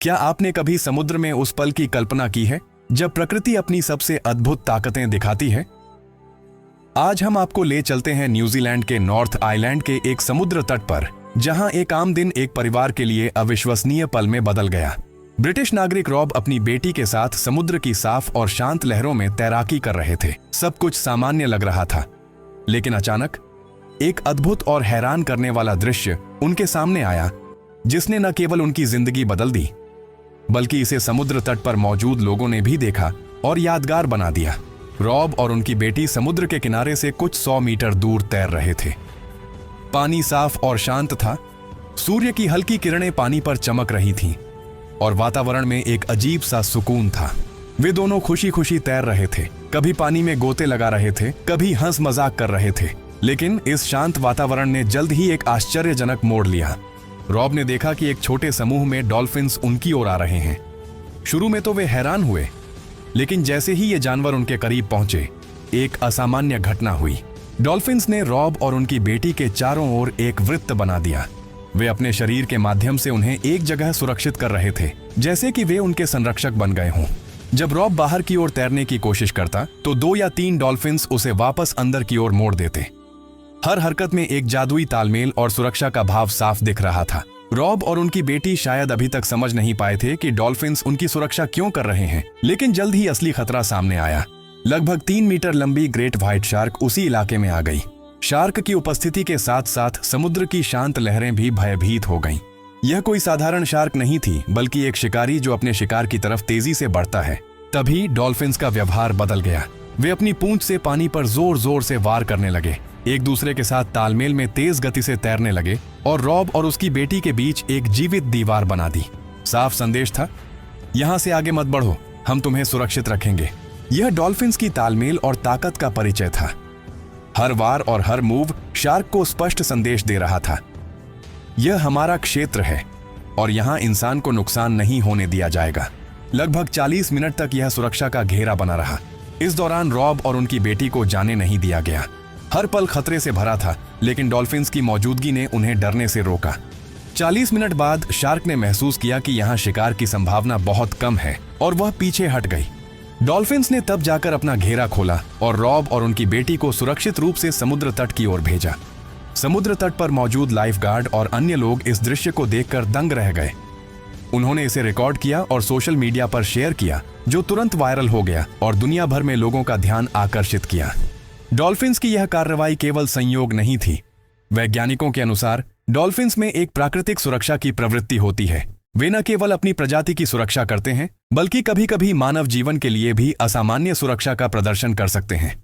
क्या आपने कभी समुद्र में उस पल की कल्पना की है जब प्रकृति अपनी सबसे अद्भुत ताकतें दिखाती है? आज हम आपको ले चलते हैं न्यूजीलैंड के नॉर्थ आइलैंड के एक समुद्र तट पर, जहां एक आम दिन एक परिवार के लिए अविश्वसनीय पल में बदल गया। ब्रिटिश नागरिक रॉब अपनी बेटी के साथ समुद्र की साफ और शांत लहरों में तैराकी कर रहे थे। सब कुछ सामान्य लग रहा था, लेकिन अचानक एक अद्भुत और हैरान करने वाला दृश्य उनके सामने आया, जिसने न केवल उनकी जिंदगी बदल दी, बल्कि इसे समुद्र तट पर मौजूद लोगों ने भी देखा और यादगार बना दिया। रॉब और उनकी बेटी समुद्र के किनारे से कुछ 100 मीटर दूर तैर रहे थे। पानी साफ और शांत था, सूर्य की हल्की किरणें पानी पर चमक रही थीं और वातावरण में एक अजीब सा सुकून था। वे दोनों खुशी खुशी तैर रहे थे, कभी पानी में गोते लगा रहे थे, कभी हंस मजाक कर रहे थे। लेकिन इस शांत वातावरण ने जल्द ही एक आश्चर्यजनक मोड़ लिया। रॉब ने देखा कि एक छोटे समूह में डॉल्फिन्स उनकी ओर आ रहे हैं। शुरू में तो वे हैरान हुए, लेकिन जैसे ही ये जानवर उनके करीब पहुंचे, एक असामान्य घटना हुई। डॉल्फिन्स ने रॉब और उनकी बेटी के चारों ओर एक वृत्त बना दिया। वे अपने शरीर के माध्यम से उन्हें एक जगह सुरक्षित कर रहे थे, जैसे कि वे उनके संरक्षक बन गए हों। जब रॉब बाहर की ओर तैरने की कोशिश करता, तो 2 या 3 डॉल्फिन्स उसे वापस अंदर की ओर मोड़ देते। हर हरकत में एक जादुई तालमेल और सुरक्षा का भाव साफ दिख रहा था। रॉब और उनकी बेटी शायद अभी तक समझ नहीं पाए थे कि डॉल्फिन्स उनकी सुरक्षा क्यों कर रहे हैं, लेकिन जल्द ही असली खतरा सामने आया। लगभग 3 मीटर लंबी ग्रेट व्हाइट शार्क उसी इलाके में आ गई। शार्क की उपस्थिति के साथ साथ समुद्र की शांत लहरें भी भयभीत हो गईं। यह कोई साधारण शार्क नहीं थी, बल्कि एक शिकारी जो अपने शिकार की तरफ तेजी से बढ़ता है। तभी डॉल्फिन्स का व्यवहार बदल गया। वे अपनी पूंछ से पानी पर जोर जोर से वार करने लगे, एक दूसरे के साथ तालमेल में तेज गति से तैरने लगे और रॉब और उसकी बेटी के बीच एक जीवित दीवार बना दी। साफ संदेश था, यहां से आगे मत बढ़ो, हम तुम्हें सुरक्षित रखेंगे। यह डॉल्फिन्स की तालमेल और ताकत का परिचय था। हर वार और हर मूव शार्क को स्पष्ट संदेश दे रहा था, यह हमारा क्षेत्र है और यहां इंसान को नुकसान नहीं होने दिया जाएगा। लगभग 40 मिनट तक यह सुरक्षा का घेरा बना रहा। इस दौरान रॉब और उनकी बेटी को जाने नहीं दिया गया। हर पल खतरे से भरा था, लेकिन डॉल्फिन्स की मौजूदगी ने उन्हें डरने से रोका। 40 मिनट बाद शार्क ने महसूस किया कि यहाँ शिकार की संभावना बहुत कम है और वह पीछे हट गई। डॉल्फिन्स ने तब जाकर अपना घेरा खोला और रॉब और उनकी बेटी को सुरक्षित रूप से समुद्र तट की ओर भेजा। समुद्र तट पर मौजूद लाइफ गार्ड और अन्य लोग इस दृश्य को देखकर दंग रह गए। उन्होंने इसे रिकॉर्ड किया और सोशल मीडिया पर शेयर किया, जो तुरंत वायरल हो गया और दुनिया भर में लोगों का ध्यान आकर्षित किया। डॉल्फिन्स की यह कार्रवाई केवल संयोग नहीं थी। वैज्ञानिकों के अनुसार डॉल्फिन्स में एक प्राकृतिक सुरक्षा की प्रवृत्ति होती है। वे न केवल अपनी प्रजाति की सुरक्षा करते हैं, बल्कि कभी-कभी मानव जीवन के लिए भी असामान्य सुरक्षा का प्रदर्शन कर सकते हैं।